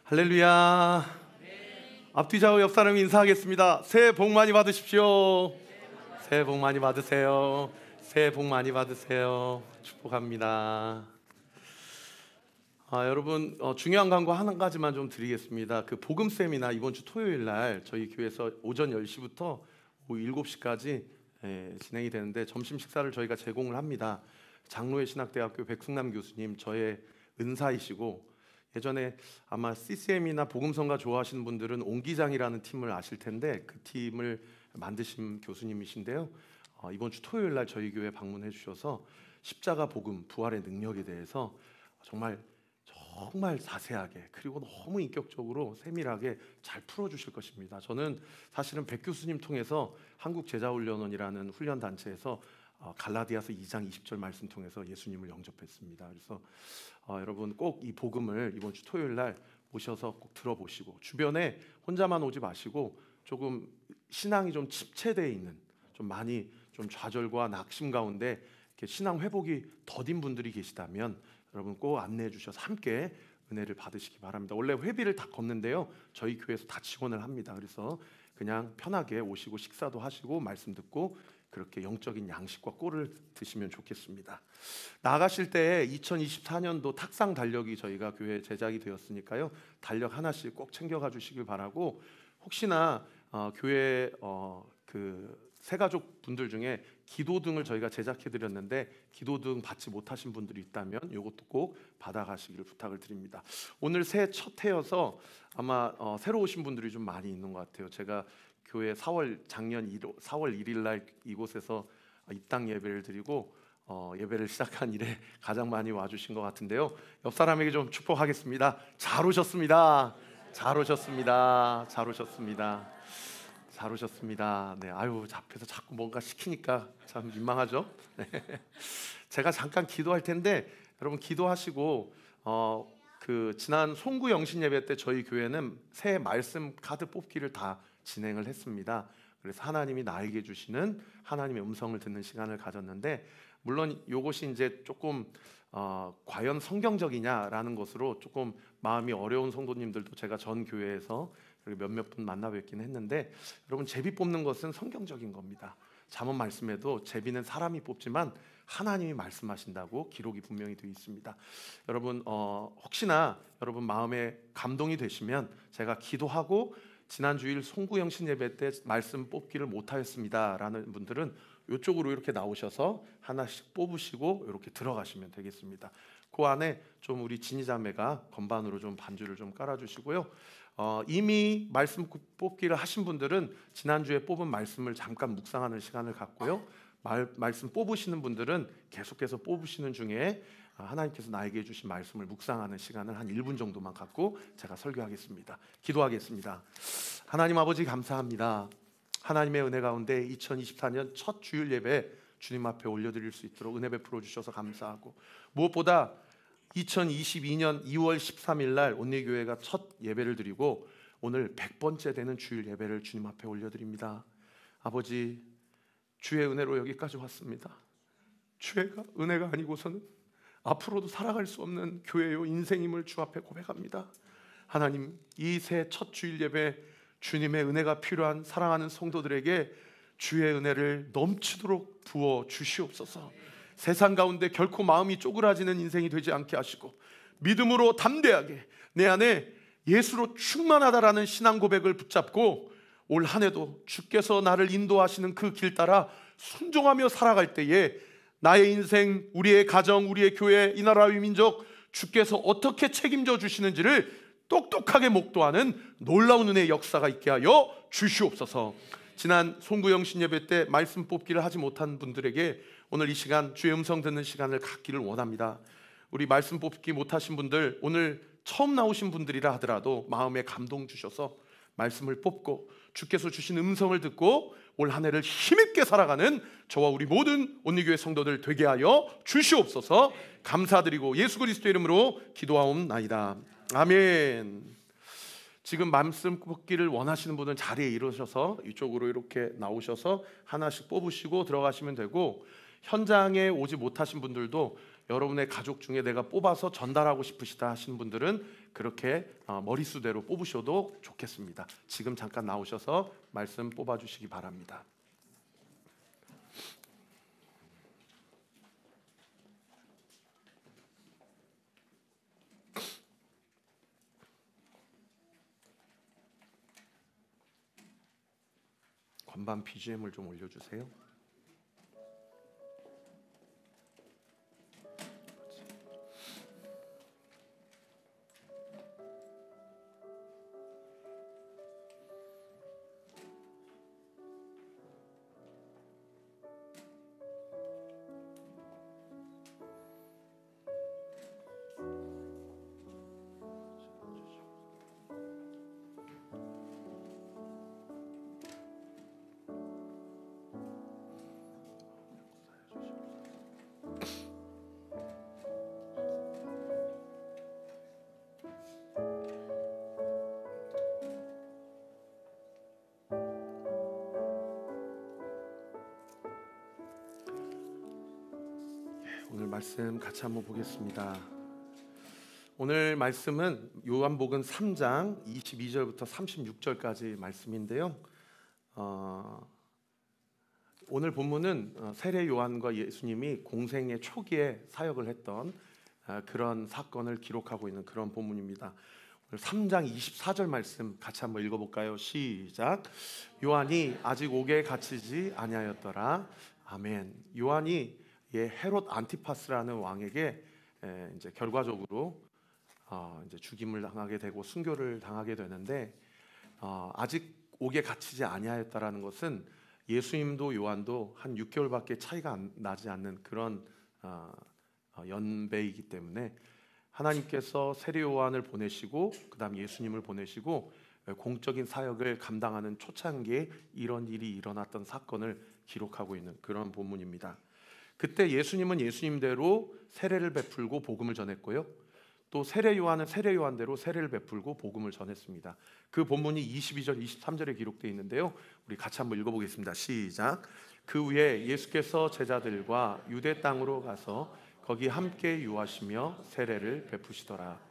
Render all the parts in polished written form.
할렐루야. 앞뒤 좌우 옆 사람이 인사하겠습니다. 새해 복 많이 받으십시오. 새해 복 많이 받으세요. 새해 복 많이 받으세요. 축복합니다. 여러분, 중요한 광고 한 가지만 좀 드리겠습니다. 그 복음 세미나 이번 주 토요일 날 저희 교회에서 오전 10시부터 오후 7시까지 진행이 되는데 점심 식사를 저희가 제공을 합니다. 장로회 신학대학교 백승남 교수님 저의 은사이시고, 예전에 아마 CCM이나 복음성가 좋아하시는 분들은 옹기장이라는 팀을 아실 텐데 그 팀을 만드신 교수님이신데요. 이번 주 토요일 날 저희 교회 방문해 주셔서 십자가 복음 부활의 능력에 대해서 정말 자세하게, 그리고 너무 인격적으로 세밀하게 잘 풀어주실 것입니다. 저는 사실은 백 교수님 통해서 한국제자훈련원이라는 훈련단체에서 갈라디아서 2장 20절 말씀 통해서 예수님을 영접했습니다. 그래서 여러분 꼭 이 복음을 이번 주 토요일 날 오셔서 꼭 들어보시고, 주변에 혼자만 오지 마시고 조금 신앙이 좀 침체되어 있는, 좀 많이 좀 좌절과 낙심 가운데 이렇게 신앙 회복이 더딘 분들이 계시다면 여러분 꼭 안내해 주셔서 함께 은혜를 받으시기 바랍니다. 원래 회비를 다 걷는데요, 저희 교회에서 다 지원을 합니다. 그래서 그냥 편하게 오시고 식사도 하시고 말씀 듣고 그렇게 영적인 양식과 꿀을 드시면 좋겠습니다. 나가실 때 2024년도 탁상 달력이 저희가 교회 제작이 되었으니까요, 달력 하나씩 꼭 챙겨가 주시길 바라고, 혹시나 교회 그 새가족 분들 중에 기도등을 저희가 제작해 드렸는데 기도등 받지 못하신 분들이 있다면 이것도 꼭 받아가시기를 부탁을 드립니다. 오늘 새해 첫 해여서 아마 새로 오신 분들이 좀 많이 있는 것 같아요. 제가 교회 작년 4월 1일 날 이곳에서 입당 예배를 드리고 예배를 시작한 이래 가장 많이 와주신 것 같은데요. 옆 사람에게 좀 축복하겠습니다. 잘 오셨습니다. 잘 오셨습니다. 잘 오셨습니다. 잘 오셨습니다. 네, 아유, 앞에서 자꾸 뭔가 시키니까 참 민망하죠. 네. 제가 잠깐 기도할 텐데 여러분 기도하시고, 그 지난 송구 영신 예배 때 저희 교회는 새해 말씀 카드 뽑기를 다 진행을 했습니다. 그래서 하나님이 나에게 주시는 하나님의 음성을 듣는 시간을 가졌는데, 물론 이것이 이제 조금 과연 성경적이냐라는 것으로 조금 마음이 어려운 성도님들도 제가 전 교회에서 몇몇 분 만나 뵙긴 했는데, 여러분 제비 뽑는 것은 성경적인 겁니다. 잠언 말씀에도 제비는 사람이 뽑지만 하나님이 말씀하신다고 기록이 분명히 되어 있습니다. 여러분 혹시나 여러분 마음에 감동이 되시면 제가 기도하고 지난 주일 송구영신 예배 때 말씀 뽑기를 못하였습니다 라는 분들은 이쪽으로 이렇게 나오셔서 하나씩 뽑으시고 이렇게 들어가시면 되겠습니다. 그 안에 좀 우리 진이자매가 건반으로 좀 반주를 좀 깔아주시고요. 이미 말씀 뽑기를 하신 분들은 지난주에 뽑은 말씀을 잠깐 묵상하는 시간을 갖고요, 말씀 뽑으시는 분들은 계속해서 뽑으시는 중에 하나님께서 나에게 주신 말씀을 묵상하는 시간을 한 1분 정도만 갖고 제가 설교하겠습니다. 기도하겠습니다. 하나님 아버지 감사합니다. 하나님의 은혜 가운데 2024년 첫 주일 예배 주님 앞에 올려드릴 수 있도록 은혜 베풀어 주셔서 감사하고, 무엇보다 2022년 2월 13일 날 온리교회가 첫 예배를 드리고 오늘 100번째 되는 주일 예배를 주님 앞에 올려드립니다. 아버지, 주의 은혜로 여기까지 왔습니다. 주의 은혜가 아니고서는 앞으로도 살아갈 수 없는 교회요 인생임을 주 앞에 고백합니다. 하나님, 이 새 첫 주일 예배 주님의 은혜가 필요한 사랑하는 성도들에게 주의 은혜를 넘치도록 부어 주시옵소서. 세상 가운데 결코 마음이 쪼그라지는 인생이 되지 않게 하시고, 믿음으로 담대하게 내 안에 예수로 충만하다라는 신앙 고백을 붙잡고 올 한 해도 주께서 나를 인도하시는 그 길 따라 순종하며 살아갈 때에 나의 인생, 우리의 가정, 우리의 교회, 이 나라 위 민족 주께서 어떻게 책임져 주시는지를 똑똑하게 목도하는 놀라운 은혜의 역사가 있게 하여 주시옵소서. 지난 송구영신 예배 때 말씀 뽑기를 하지 못한 분들에게 오늘 이 시간 주의 음성 듣는 시간을 갖기를 원합니다. 우리 말씀 뽑기 못하신 분들, 오늘 처음 나오신 분들이라 하더라도 마음에 감동 주셔서 말씀을 뽑고 주께서 주신 음성을 듣고 올 한 해를 힘있게 살아가는 저와 우리 모든 온리교회 성도들 되게 하여 주시옵소서. 감사드리고 예수 그리스도의 이름으로 기도하옵나이다. 아멘. 지금 말씀 뽑기를 원하시는 분은 자리에 일어서서 이쪽으로 이렇게 나오셔서 하나씩 뽑으시고 들어가시면 되고, 현장에 오지 못하신 분들도 여러분의 가족 중에 내가 뽑아서 전달하고 싶으시다 하시는 분들은 그렇게 머릿수대로 뽑으셔도 좋겠습니다. 지금 잠깐 나오셔서 말씀 뽑아주시기 바랍니다. 건반 BGM을 좀 올려주세요. 오늘 말씀 같이 한번 보겠습니다. 오늘 말씀은 요한복음 3장 22절부터 36절까지 말씀인데요. 오늘 본문은 세례 요한과 예수님이 공생의 초기에 사역을 했던 그런 사건을 기록하고 있는 그런 본문입니다. 오늘 3장 24절 말씀 같이 한번 읽어볼까요? 시작. 요한이 아직 옥에 갇히지 아니하였더라. 아멘. 요한이 헤롯 안티파스라는 왕에게 이제 결과적으로 이제 죽임을 당하게 되고 순교를 당하게 되는데 아직 옥에 갇히지 아니하였다라는 것은 예수님도 요한도 한 6개월밖에 차이가 나지 않는 그런 연배이기 때문에 하나님께서 세례 요한을 보내시고 그다음 예수님을 보내시고 공적인 사역을 감당하는 초창기에 이런 일이 일어났던 사건을 기록하고 있는 그런 본문입니다. 그때 예수님은 예수님대로 세례를 베풀고 복음을 전했고요. 또 세례 요한은 세례 요한대로 세례를 베풀고 복음을 전했습니다. 그 본문이 22절, 23절에 기록되어 있는데요. 우리 같이 한번 읽어보겠습니다. 시작. 그 후에 예수께서 제자들과 유대 땅으로 가서 거기 함께 유하시며 세례를 베푸시더라.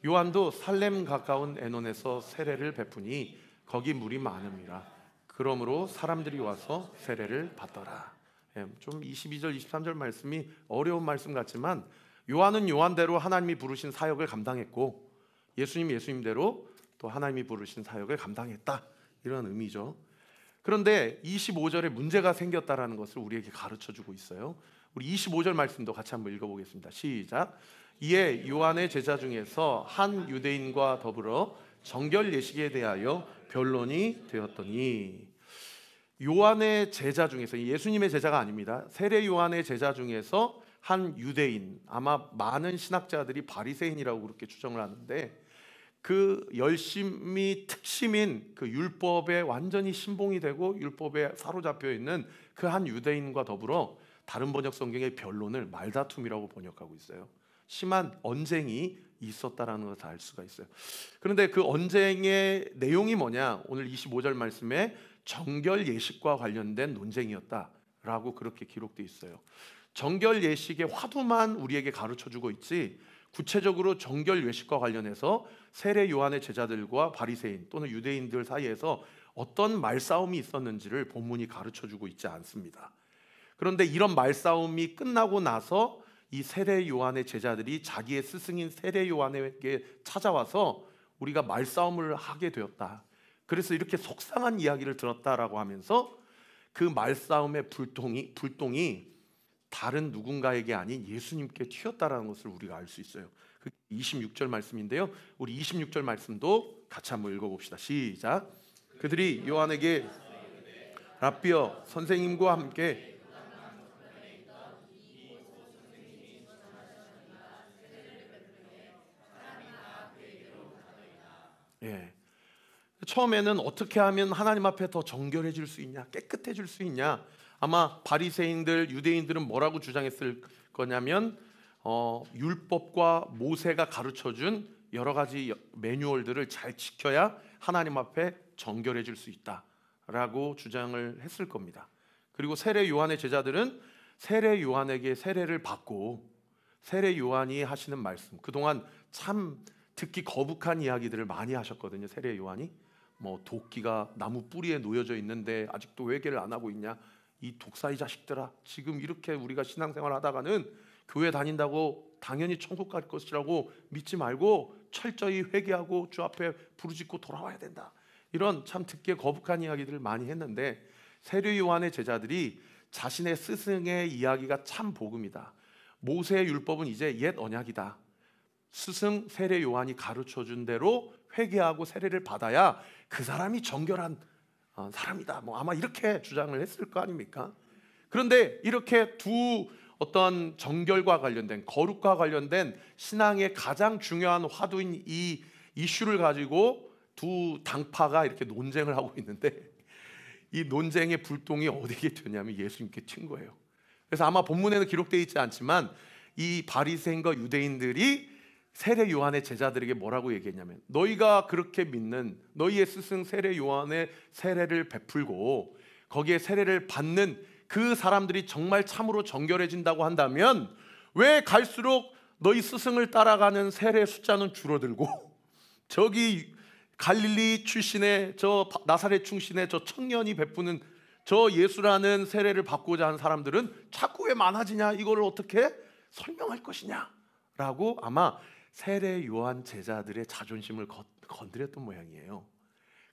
요한도 살렘 가까운 에논에서 세례를 베푸니 거기 물이 많음이라. 그러므로 사람들이 와서 세례를 받더라. 좀 22절 23절 말씀이 어려운 말씀 같지만 요한은 요한대로 하나님이 부르신 사역을 감당했고 예수님대로 또 하나님이 부르신 사역을 감당했다, 이런 의미죠. 그런데 25절에 문제가 생겼다라는 것을 우리에게 가르쳐주고 있어요. 우리 25절 말씀도 같이 한번 읽어보겠습니다. 시작. 이에 요한의 제자 중에서 한 유대인과 더불어 정결 예식에 대하여 변론이 되었더니, 요한의 제자 중에서, 예수님의 제자가 아닙니다. 세례 요한의 제자 중에서 한 유대인, 아마 많은 신학자들이 바리새인이라고 그렇게 추정을 하는데, 그 열심히 특심인 그 율법에 완전히 신봉이 되고 율법에 사로잡혀 있는 그 한 유대인과 더불어 다른 번역 성경의 변론을 말다툼이라고 번역하고 있어요. 심한 언쟁이 있었다라는 것을 알 수가 있어요. 그런데 그 언쟁의 내용이 뭐냐? 오늘 25절 말씀에 정결 예식과 관련된 논쟁이었다라고 그렇게 기록되어 있어요. 정결 예식의 화두만 우리에게 가르쳐주고 있지, 구체적으로 정결 예식과 관련해서 세례 요한의 제자들과 바리새인 또는 유대인들 사이에서 어떤 말싸움이 있었는지를 본문이 가르쳐주고 있지 않습니다. 그런데 이런 말싸움이 끝나고 나서 이 세례 요한의 제자들이 자기의 스승인 세례 요한에게 찾아와서 우리가 말싸움을 하게 되었다, 그래서 이렇게 속상한 이야기를 들었다라고 하면서 그 말싸움의 불똥이 다른 누군가에게 아닌 예수님께 튀었다라는 것을 우리가 알 수 있어요. 그 26절 말씀인데요. 우리 26절 말씀도 같이 한번 읽어봅시다. 시작. 그들이 요한에게 랍비여, 선생님과 함께 처음에는 어떻게 하면 하나님 앞에 더 정결해질 수 있냐, 깨끗해질 수 있냐, 아마 바리새인들, 유대인들은 뭐라고 주장했을 거냐면 율법과 모세가 가르쳐준 여러 가지 매뉴얼들을 잘 지켜야 하나님 앞에 정결해질 수 있다라고 주장을 했을 겁니다. 그리고 세례 요한의 제자들은 세례 요한에게 세례를 받고 세례 요한이 하시는 말씀, 그동안 참 듣기 거북한 이야기들을 많이 하셨거든요. 세례 요한이 뭐 도끼가 나무 뿌리에 놓여져 있는데 아직도 회개를 안 하고 있냐, 이 독사이 자식들아, 지금 이렇게 우리가 신앙생활 하다가는 교회 다닌다고 당연히 천국 갈 것이라고 믿지 말고 철저히 회개하고 주 앞에 부르짖고 돌아와야 된다. 이런 참 듣기에 거북한 이야기들을 많이 했는데, 세례 요한의 제자들이 자신의 스승의 이야기가 참 복음이다, 모세의 율법은 이제 옛 언약이다, 스승 세례 요한이 가르쳐준 대로 회개하고 세례를 받아야 그 사람이 정결한 사람이다, 뭐 아마 이렇게 주장을 했을 거 아닙니까? 그런데 이렇게 두 어떤 정결과 관련된, 거룩과 관련된 신앙의 가장 중요한 화두인 이 이슈를 가지고 두 당파가 이렇게 논쟁을 하고 있는데, 이 논쟁의 불똥이 어디에 튀었냐면 예수님께 튄 거예요. 그래서 아마 본문에는 기록되어 있지 않지만 이 바리새인과 유대인들이 세례 요한의 제자들에게 뭐라고 얘기했냐면, 너희가 그렇게 믿는 너희의 스승 세례 요한의 세례를 베풀고 거기에 세례를 받는 그 사람들이 정말 참으로 정결해진다고 한다면 왜 갈수록 너희 스승을 따라가는 세례 숫자는 줄어들고 저기 갈릴리 출신의 저 나사렛 출신의 저 청년이 베푸는 저 예수라는 세례를 받고자 하는 사람들은 자꾸 왜 많아지냐, 이걸 어떻게 설명할 것이냐 라고 아마 세례 요한 제자들의 자존심을 건드렸던 모양이에요.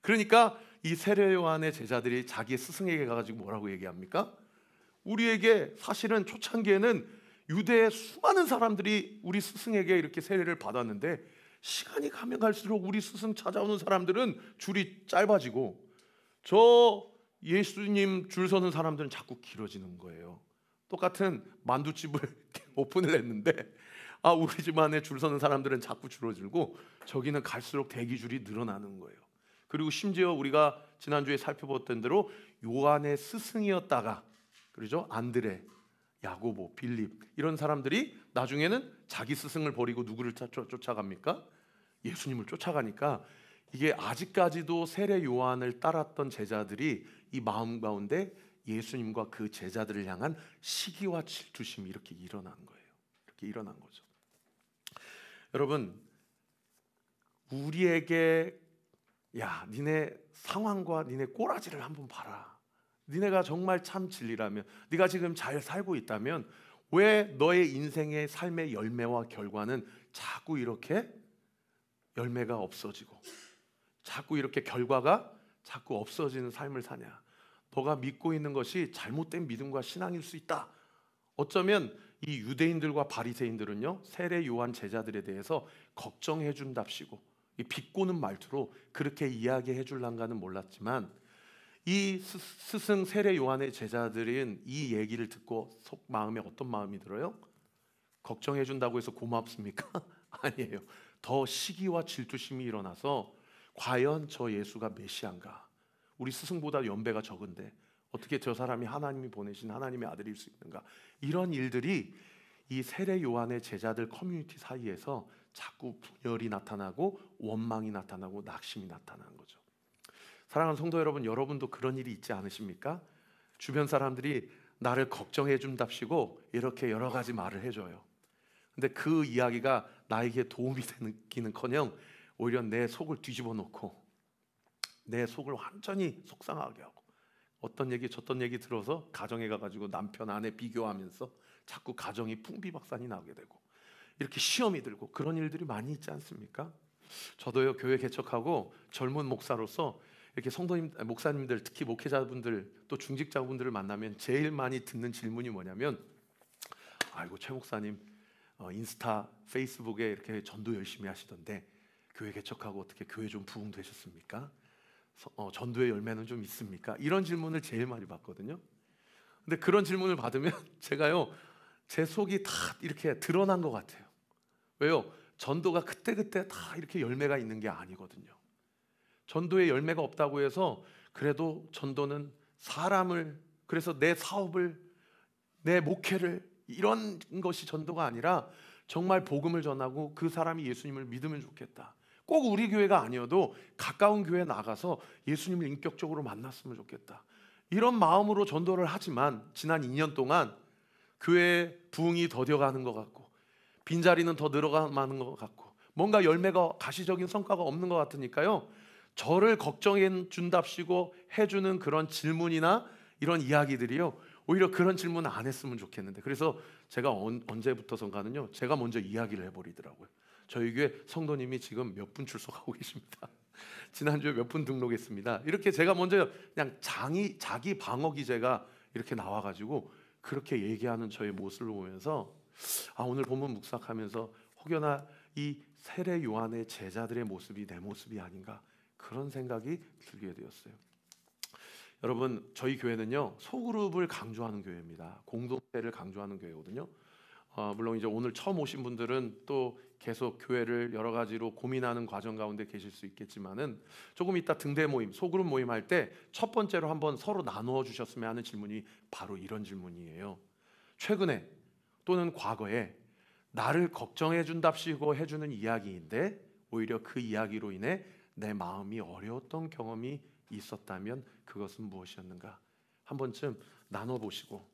그러니까 이 세례 요한의 제자들이 자기 스승에게 가가지고 뭐라고 얘기합니까? 우리에게 사실은 초창기에는 유대의 수많은 사람들이 우리 스승에게 이렇게 세례를 받았는데, 시간이 가면 갈수록 우리 스승 찾아오는 사람들은 줄이 짧아지고 저 예수님 줄 서는 사람들은 자꾸 길어지는 거예요. 똑같은 만두집을 오픈을 했는데 우리 집안에 줄 서는 사람들은 자꾸 줄어들고 저기는 갈수록 대기줄이 늘어나는 거예요. 그리고 심지어 우리가 지난주에 살펴봤던 대로 요한의 스승이었다가, 그렇죠? 안드레, 야고보, 빌립 이런 사람들이 나중에는 자기 스승을 버리고 누구를 쫓아갑니까? 예수님을 쫓아가니까 이게 아직까지도 세례 요한을 따랐던 제자들이 이 마음 가운데 예수님과 그 제자들을 향한 시기와 질투심이 이렇게 일어난 거예요. 이렇게 일어난 거죠. 여러분, 우리에게 야, 니네 상황과 니네 꼬라지를 한번 봐라, 니네가 정말 참 진리라면, 네가 지금 잘 살고 있다면 왜 너의 인생의 삶의 열매와 결과는 자꾸 이렇게 열매가 없어지고 자꾸 이렇게 결과가 자꾸 없어지는 삶을 사냐? 너가 믿고 있는 것이 잘못된 믿음과 신앙일 수 있다. 어쩌면 이 유대인들과 바리새인들은요, 세례 요한 제자들에 대해서 걱정해 준답시고 이 비꼬는 말투로 그렇게 이야기해 줄란가는 몰랐지만, 이 스승 세례 요한의 제자들은 이 얘기를 듣고 속 마음에 어떤 마음이 들어요? 걱정해 준다고 해서 고맙습니까? 아니에요. 더 시기와 질투심이 일어나서 과연 저 예수가 메시아인가? 우리 스승보다 연배가 적은데 어떻게 저 사람이 하나님이 보내신 하나님의 아들일 수 있는가? 이런 일들이 이 세례 요한의 제자들 커뮤니티 사이에서 자꾸 분열이 나타나고 원망이 나타나고 낙심이 나타나는 거죠. 사랑하는 성도 여러분, 여러분도 그런 일이 있지 않으십니까? 주변 사람들이 나를 걱정해 준답시고 이렇게 여러 가지 말을 해줘요. 근데 그 이야기가 나에게 도움이 되기는커녕 오히려 내 속을 뒤집어 놓고 내 속을 완전히 속상하게 하고, 어떤 얘기 저떤 얘기 들어서 가정에 가가지고 남편 아내 비교하면서 자꾸 가정이 풍비박산이 나게 되고 이렇게 시험이 들고 그런 일들이 많이 있지 않습니까? 저도요, 교회 개척하고 젊은 목사로서 이렇게 성도님, 목사님들, 특히 목회자분들 또 중직자분들을 만나면 제일 많이 듣는 질문이 뭐냐면, 아이고 최 목사님 인스타, 페이스북에 이렇게 전도 열심히 하시던데 교회 개척하고 어떻게 교회 좀 부흥되셨습니까? 전도의 열매는 좀 있습니까? 이런 질문을 제일 많이 받거든요. 근데 그런 질문을 받으면 제가요, 제 속이 다 이렇게 드러난 것 같아요. 왜요? 전도가 그때그때 다 이렇게 열매가 있는 게 아니거든요. 전도에 열매가 없다고 해서 그래도 전도는 사람을, 그래서 내 사업을, 내 목회를, 이런 것이 전도가 아니라 정말 복음을 전하고 그 사람이 예수님을 믿으면 좋겠다. 꼭 우리 교회가 아니어도 가까운 교회에 나가서 예수님을 인격적으로 만났으면 좋겠다. 이런 마음으로 전도를 하지만 지난 2년 동안 교회의 부흥이 더뎌가는 것 같고 빈자리는 더 늘어가는 것 같고 뭔가 열매가 가시적인 성과가 없는 것 같으니까요. 저를 걱정해 준답시고 해주는 그런 질문이나 이런 이야기들이요. 오히려 그런 질문 안 했으면 좋겠는데 그래서 제가 언제부터선가는요. 제가 먼저 이야기를 해버리더라고요. 저희 교회 성도님이 지금 몇 분 출석하고 계십니다. 지난주에 몇 분 등록했습니다. 이렇게 제가 먼저 그냥 자기 방어 기제가 이렇게 나와가지고 그렇게 얘기하는 저의 모습을 보면서 오늘 본문 묵상하면서 혹여나 이 세례 요한의 제자들의 모습이 내 모습이 아닌가 그런 생각이 들게 되었어요. 여러분 저희 교회는요 소그룹을 강조하는 교회입니다. 공동체를 강조하는 교회거든요. 물론 이제 오늘 처음 오신 분들은 또 계속 교회를 여러 가지로 고민하는 과정 가운데 계실 수 있겠지만은 조금 이따 등대 모임, 소그룹 모임 할 때 첫 번째로 한번 서로 나누어 주셨으면 하는 질문이 바로 이런 질문이에요. 최근에 또는 과거에 나를 걱정해 준답시고 해주는 이야기인데 오히려 그 이야기로 인해 내 마음이 어려웠던 경험이 있었다면 그것은 무엇이었는가 한 번쯤 나눠보시고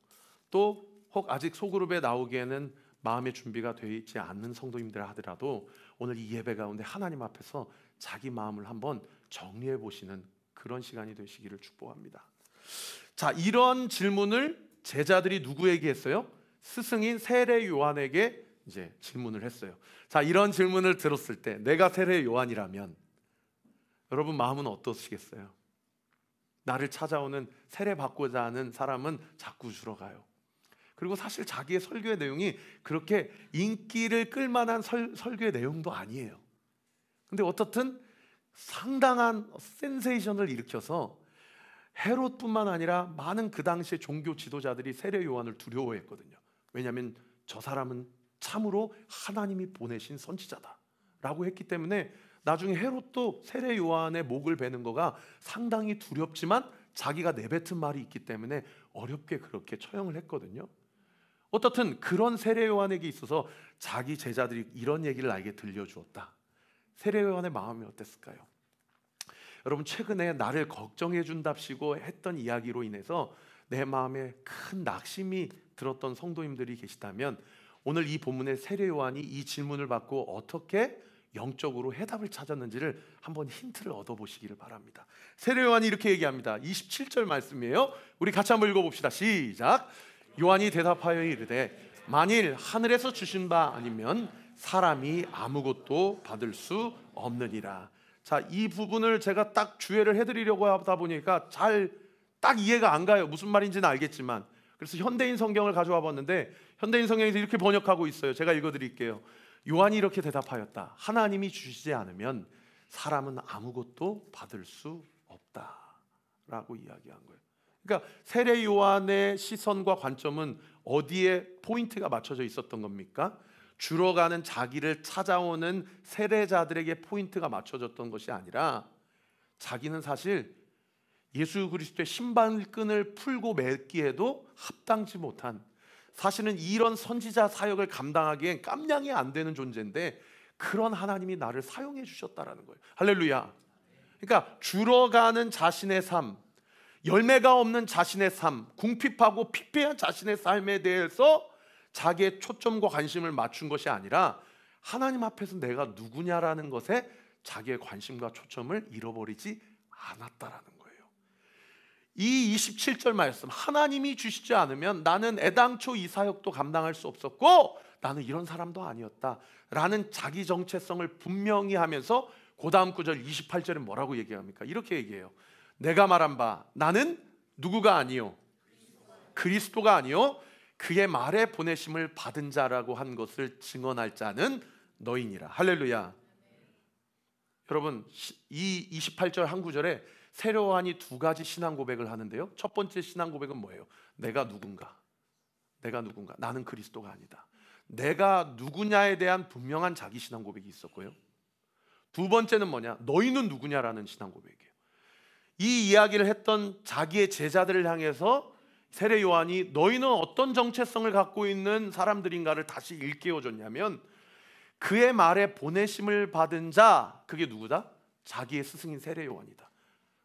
또 혹 아직 소그룹에 나오기에는 마음의 준비가 되어 있지 않는 성도님들 하더라도 오늘 이 예배 가운데 하나님 앞에서 자기 마음을 한번 정리해 보시는 그런 시간이 되시기를 축복합니다. 자, 이런 질문을 제자들이 누구에게 했어요? 스승인 세례 요한에게 이제 질문을 했어요. 자, 이런 질문을 들었을 때 내가 세례 요한이라면 여러분 마음은 어떠시겠어요? 나를 찾아오는 세례 받고자 하는 사람은 자꾸 줄어가요. 그리고 사실 자기의 설교의 내용이 그렇게 인기를 끌만한 설교의 내용도 아니에요. 근데 어떻든 상당한 센세이션을 일으켜서 헤롯뿐만 아니라 많은 그 당시의 종교 지도자들이 세례 요한을 두려워했거든요. 왜냐하면 저 사람은 참으로 하나님이 보내신 선지자다라고 했기 때문에 나중에 헤롯도 세례 요한의 목을 베는 거가 상당히 두렵지만 자기가 내뱉은 말이 있기 때문에 어렵게 그렇게 처형을 했거든요. 어떻든 그런 세례 요한에게 있어서 자기 제자들이 이런 얘기를 나에게 들려주었다. 세례 요한의 마음이 어땠을까요? 여러분 최근에 나를 걱정해 준답시고 했던 이야기로 인해서 내 마음에 큰 낙심이 들었던 성도님들이 계시다면 오늘 이 본문의 세례 요한이 이 질문을 받고 어떻게 영적으로 해답을 찾았는지를 한번 힌트를 얻어보시기를 바랍니다. 세례 요한이 이렇게 얘기합니다. 27절 말씀이에요. 우리 같이 한번 읽어봅시다. 시작. 요한이 대답하여 이르되 만일 하늘에서 주신 바 아니면 사람이 아무것도 받을 수 없느니라. 자, 이 부분을 제가 딱 주의를 해드리려고 하다 보니까 잘 딱 이해가 안 가요. 무슨 말인지는 알겠지만. 그래서 현대인 성경을 가져와 봤는데 현대인 성경에서 이렇게 번역하고 있어요. 제가 읽어드릴게요. 요한이 이렇게 대답하였다. 하나님이 주시지 않으면 사람은 아무것도 받을 수 없다라고 이야기한 거예요. 그러니까 세례 요한의 시선과 관점은 어디에 포인트가 맞춰져 있었던 겁니까? 줄어가는 자기를 찾아오는 세례자들에게 포인트가 맞춰졌던 것이 아니라 자기는 사실 예수 그리스도의 신발끈을 풀고 맺기에도 합당치 못한, 사실은 이런 선지자 사역을 감당하기엔 깜냥이 안 되는 존재인데 그런 하나님이 나를 사용해 주셨다라는 거예요. 할렐루야. 그러니까 줄어가는 자신의 삶, 열매가 없는 자신의 삶, 궁핍하고 피폐한 자신의 삶에 대해서 자기의 초점과 관심을 맞춘 것이 아니라 하나님 앞에서 내가 누구냐라는 것에 자기의 관심과 초점을 잃어버리지 않았다라는 거예요. 이 27절 말씀, 하나님이 주시지 않으면 나는 애당초 이 사역도 감당할 수 없었고 나는 이런 사람도 아니었다라는 자기 정체성을 분명히 하면서 그 다음 구절 28절에 뭐라고 얘기합니까? 이렇게 얘기해요. 내가 말한 바 나는 누구가 아니요 그리스도가 아니요 그의 말에 보내심을 받은 자라고 한 것을 증언할 자는 너희니라. 할렐루야. 여러분 이 28절 한 구절에 세례 요한이 두 가지 신앙 고백을 하는데요. 첫 번째 신앙 고백은 뭐예요? 내가 누군가? 나는 그리스도가 아니다. 내가 누구냐에 대한 분명한 자기 신앙 고백이 있었고요. 두 번째는 뭐냐? 너희는 누구냐라는 신앙 고백이에요. 이 이야기를 했던 자기의 제자들을 향해서 세례 요한이 너희는 어떤 정체성을 갖고 있는 사람들인가를 다시 일깨워줬냐면 그의 말에 보내심을 받은 자, 그게 누구다? 자기의 스승인 세례 요한이다.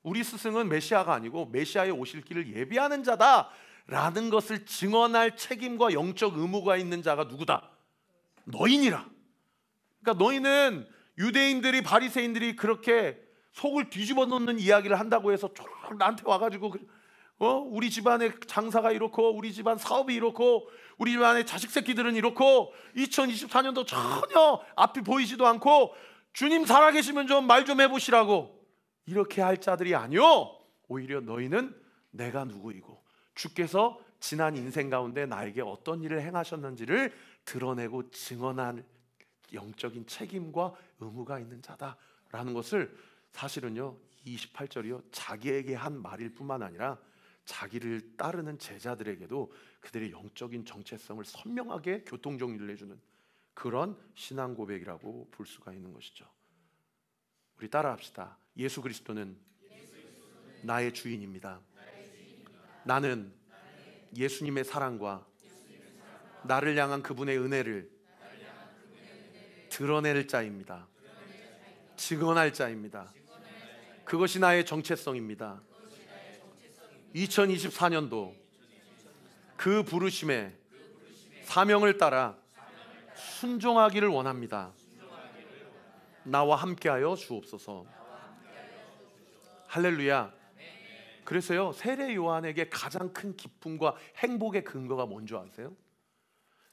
우리 스승은 메시아가 아니고 메시아의 오실 길을 예비하는 자다라는 것을 증언할 책임과 영적 의무가 있는 자가 누구다? 너희니라. 그러니까 너희는 유대인들이, 바리새인들이 그렇게 속을 뒤집어 놓는 이야기를 한다고 해서 나한테 와가지고 우리 집안의 장사가 이렇고, 우리 집안 사업이 이렇고, 우리 집안의 자식 새끼들은 이렇고, 2024년도 전혀 앞이 보이지도 않고, 주님 살아계시면 좀 말 좀 해보시라고 이렇게 할 자들이 아니요, 오히려 너희는 내가 누구이고 주께서 지난 인생 가운데 나에게 어떤 일을 행하셨는지를 드러내고 증언한 영적인 책임과 의무가 있는 자다라는 것을, 사실은요 28절이요 자기에게 한 말일 뿐만 아니라 자기를 따르는 제자들에게도 그들의 영적인 정체성을 선명하게 교통정리를 해주는 그런 신앙 고백이라고 볼 수가 있는 것이죠. 우리 따라합시다. 예수 그리스도는 나의 주인입니다. 나는 예수님의 사랑과 나를 향한 그분의 은혜를 드러낼 자입니다. 증언할 자입니다. 그것이 나의 정체성입니다. 2024년도 그 부르심에 사명을 따라 순종하기를 원합니다. 나와 함께하여 주옵소서. 할렐루야. 그래서요 세례 요한에게 가장 큰 기쁨과 행복의 근거가 뭔지 아세요?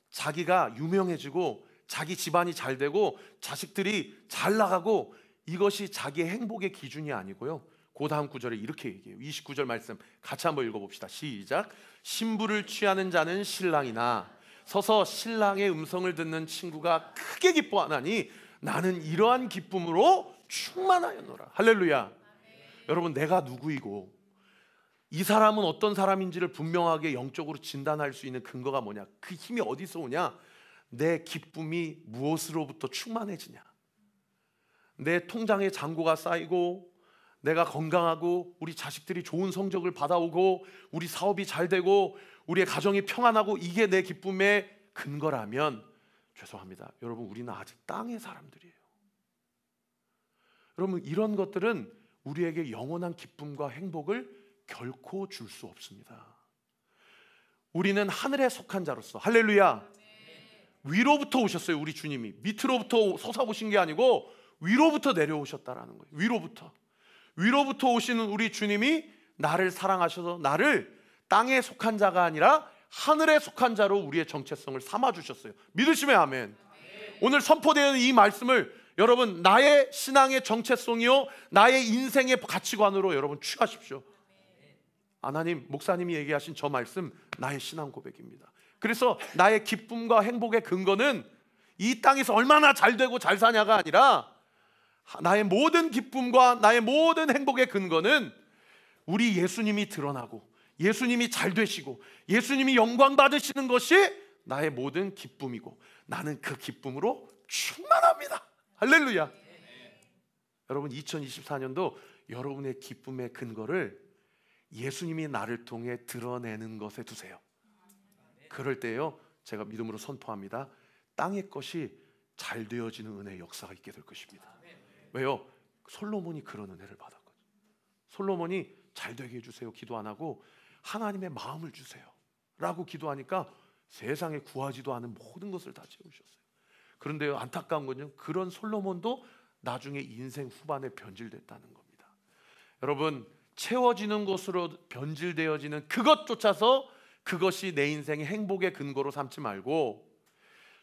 자기가 유명해지고 자기 집안이 잘 되고 자식들이 잘 나가고, 이것이 자기의 행복의 기준이 아니고요, 그 다음 구절에 이렇게 얘기해요. 29절 말씀 같이 한번 읽어봅시다. 시작. 신부를 취하는 자는 신랑이나 서서 신랑의 음성을 듣는 친구가 크게 기뻐하나니 나는 이러한 기쁨으로 충만하였노라. 할렐루야. 여러분, 내가 누구이고 이 사람은 어떤 사람인지를 분명하게 영적으로 진단할 수 있는 근거가 뭐냐? 그 힘이 어디서 오냐? 내 기쁨이 무엇으로부터 충만해지냐? 내 통장에 잔고가 쌓이고, 내가 건강하고, 우리 자식들이 좋은 성적을 받아오고, 우리 사업이 잘 되고, 우리의 가정이 평안하고, 이게 내 기쁨의 근거라면, 죄송합니다 여러분, 우리는 아직 땅의 사람들이에요. 여러분, 이런 것들은 우리에게 영원한 기쁨과 행복을 결코 줄 수 없습니다. 우리는 하늘에 속한 자로서, 할렐루야, 위로부터 오셨어요. 우리 주님이 밑으로부터 솟아오신 게 아니고 위로부터 내려오셨다라는 거예요. 위로부터 오시는 우리 주님이 나를 사랑하셔서 나를 땅에 속한 자가 아니라 하늘에 속한 자로 우리의 정체성을 삼아주셨어요. 믿으시면 아멘. 오늘 선포되는 이 말씀을 여러분, 나의 신앙의 정체성이요 나의 인생의 가치관으로 여러분 취하십시오. 하나님, 목사님이 얘기하신 저 말씀 나의 신앙 고백입니다. 그래서 나의 기쁨과 행복의 근거는 이 땅에서 얼마나 잘 되고 잘 사냐가 아니라, 나의 모든 기쁨과 나의 모든 행복의 근거는 우리 예수님이 드러나고 예수님이 잘 되시고 예수님이 영광 받으시는 것이 나의 모든 기쁨이고, 나는 그 기쁨으로 충만합니다. 할렐루야. 여러분, 2024년도 여러분의 기쁨의 근거를 예수님이 나를 통해 드러내는 것에 두세요. 그럴 때요 제가 믿음으로 선포합니다. 땅의 것이 잘 되어지는 은혜의 역사가 있게 될 것입니다. 왜요? 솔로몬이 그런 은혜를 받았거든요. 솔로몬이 잘 되게 해주세요 기도 안 하고 하나님의 마음을 주세요 라고 기도하니까 세상에 구하지도 않은 모든 것을 다 채우셨어요. 그런데요, 안타까운 건요, 그런 솔로몬도 나중에 인생 후반에 변질됐다는 겁니다. 여러분, 채워지는 것으로 변질되어지는 그것 쫓아서 그것이 내 인생의 행복의 근거로 삼지 말고,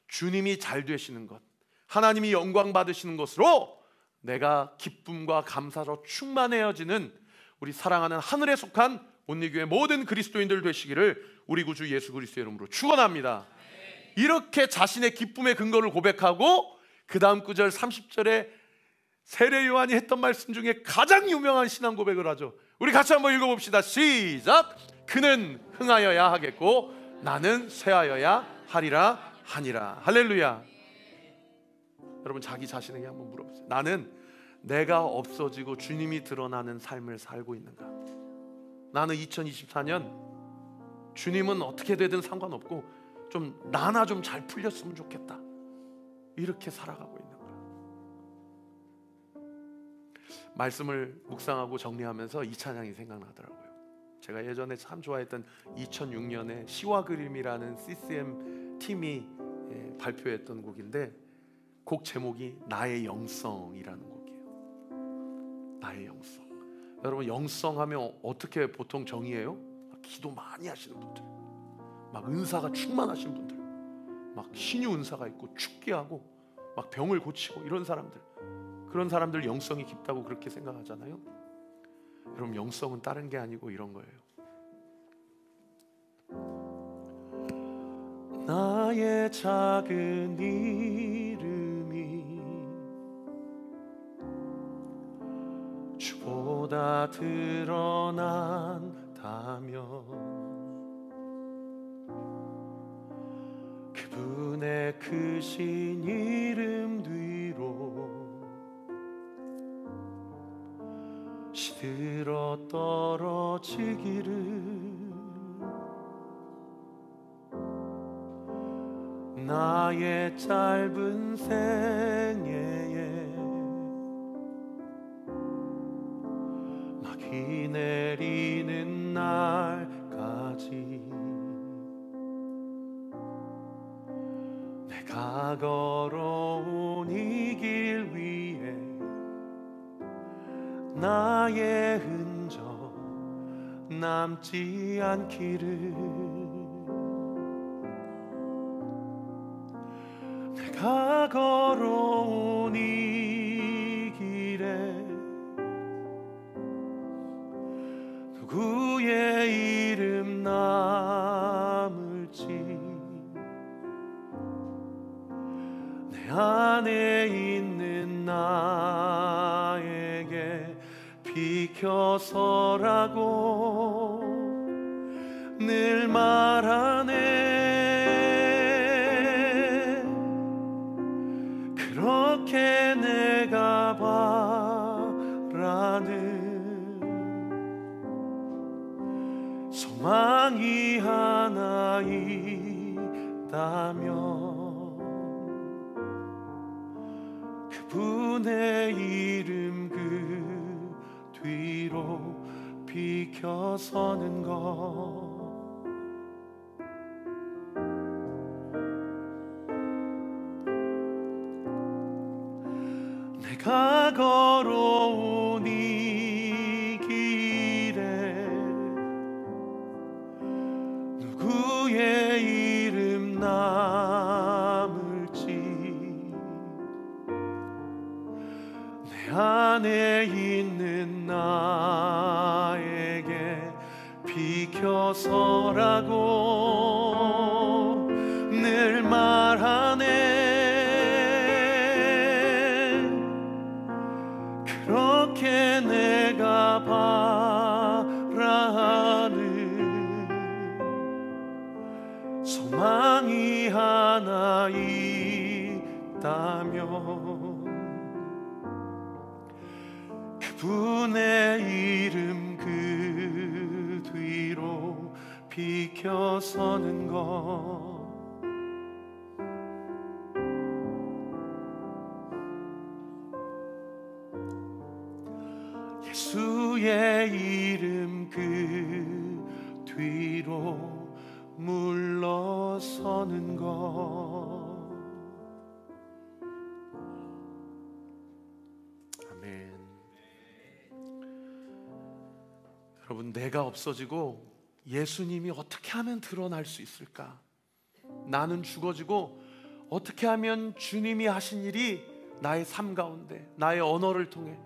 주님이 잘 되시는 것, 하나님이 영광 받으시는 것으로 내가 기쁨과 감사로 충만해지는 우리 사랑하는 하늘에 속한 온리교회 모든 그리스도인들 되시기를 우리 구주 예수 그리스도의 이름으로 축원합니다. 이렇게 자신의 기쁨의 근거를 고백하고 그 다음 구절 30절에 세례 요한이 했던 말씀 중에 가장 유명한 신앙 고백을 하죠. 우리 같이 한번 읽어봅시다. 시작. 그는 흥하여야 하겠고 나는 쇠하여야 하리라 하니라. 할렐루야. 여러분, 자기 자신에게 한번 물어보세요. 나는 내가 없어지고 주님이 드러나는 삶을 살고 있는가? 나는 2024년 주님은 어떻게 되든 상관없고 좀 나나 좀 잘 풀렸으면 좋겠다, 이렇게 살아가고 있는가? 말씀을 묵상하고 정리하면서 이 찬양이 생각나더라고요. 제가 예전에 참 좋아했던 2006년에 시와 그림이라는 CCM 팀이 발표했던 곡인데 곡 제목이 나의 영성이라는 곡이에요. 나의 영성. 여러분, 영성하면 어떻게 보통 정의해요? 기도 많이 하시는 분들, 막 은사가 충만하신 분들, 막 신유 은사가 있고 축기하고 막 병을 고치고 이런 사람들, 그런 사람들 영성이 깊다고 그렇게 생각하잖아요. 여러분, 영성은 다른 게 아니고 이런 거예요. 나의 작은 이름이 주보다 드러난다면 그분의 크신 이름 뒤로 시들어 떨어지기를 나의 짧은 생애에 막이 내리는 날까지 내가 걸어온 이 길 위에 나의 흔적 남지 않기를 내가 걸어온 이 길에 누구의 이름 남을지 내 안에 있는 나에게 비켜서라고 늘 말하네. 그렇게 내가 바라는 소망이 하나 있다면 그분의 이름 그 뒤로 비켜서는 것. 내가 걸어온 이 길에 누구의 이름 남을지 내 안에 있는 나에게 비켜서라고 늘 말하네. 그렇게 내가 바라는 소망이 하나 있다면 그분의 이름 그 뒤로 비켜서는 것. 예수의 이름 그 뒤로 물러서는 것. 아멘. 여러분, 내가 없어지고 예수님이 어떻게 하면 드러날 수 있을까? 나는 죽어지고 어떻게 하면 주님이 하신 일이 나의 삶 가운데, 나의 언어를 통해,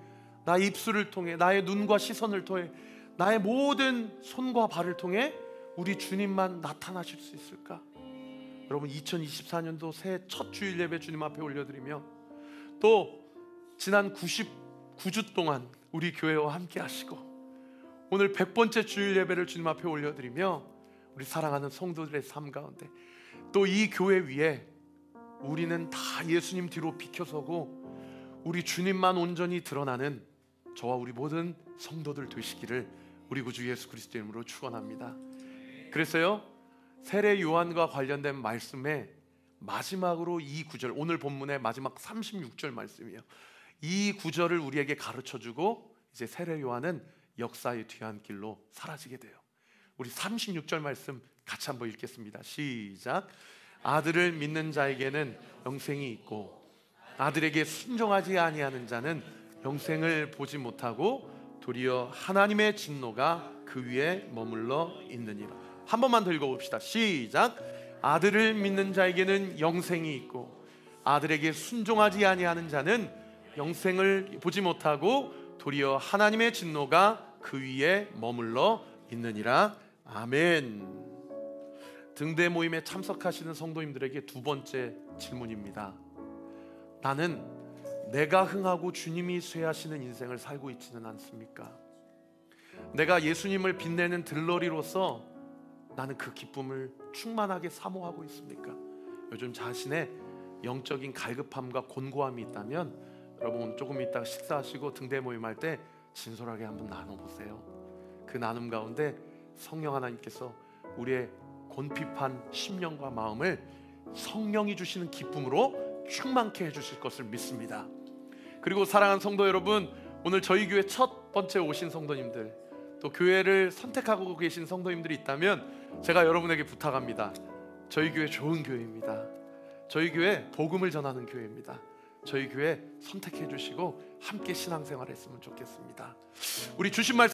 나의 입술을 통해, 나의 눈과 시선을 통해, 나의 모든 손과 발을 통해 우리 주님만 나타나실 수 있을까? 여러분, 2024년도 새해 첫 주일 예배 주님 앞에 올려드리며 또 지난 99주 동안 우리 교회와 함께 하시고 오늘 100번째 주일 예배를 주님 앞에 올려드리며 우리 사랑하는 성도들의 삶 가운데 또 이 교회 위에 우리는 다 예수님 뒤로 비켜서고 우리 주님만 온전히 드러나는 저와 우리 모든 성도들 되시기를 우리 구주 예수 그리스도 이름으로 축원합니다. 그래서요, 세례 요한과 관련된 말씀에 마지막으로 이 구절, 오늘 본문의 마지막 36절 말씀이에요. 이 구절을 우리에게 가르쳐주고 이제 세례 요한은 역사의 뒤안길로 사라지게 돼요. 우리 36절 말씀 같이 한번 읽겠습니다. 시작. 아들을 믿는 자에게는 영생이 있고 아들에게 순종하지 아니하는 자는 영생을 보지 못하고 도리어 하나님의 진노가 그 위에 머물러 있느니라. 한 번만 더 읽어봅시다. 시작. 아들을 믿는 자에게는 영생이 있고 아들에게 순종하지 아니하는 자는 영생을 보지 못하고 도리어 하나님의 진노가 그 위에 머물러 있느니라. 아멘. 등대 모임에 참석하시는 성도님들에게 두 번째 질문입니다. 나는 내가 흥하고 주님이 쇠하시는 인생을 살고 있지는 않습니까? 내가 예수님을 빛내는 들러리로서 나는 그 기쁨을 충만하게 사모하고 있습니까? 요즘 자신의 영적인 갈급함과 곤고함이 있다면 여러분 조금 이따 식사하시고 등대 모임할 때 진솔하게 한번 나눠보세요. 그 나눔 가운데 성령 하나님께서 우리의 곤핍한 심령과 마음을 성령이 주시는 기쁨으로 충만케 해주실 것을 믿습니다. 그리고 사랑하는 성도 여러분, 오늘 저희 교회 첫 번째 오신 성도님들, 또 교회를 선택하고 계신 성도님들이 있다면 제가 여러분에게 부탁합니다. 저희 교회 좋은 교회입니다. 저희 교회 복음을 전하는 교회입니다. 저희 교회 선택해 주시고 함께 신앙생활 했으면 좋겠습니다. 우리 주신 말씀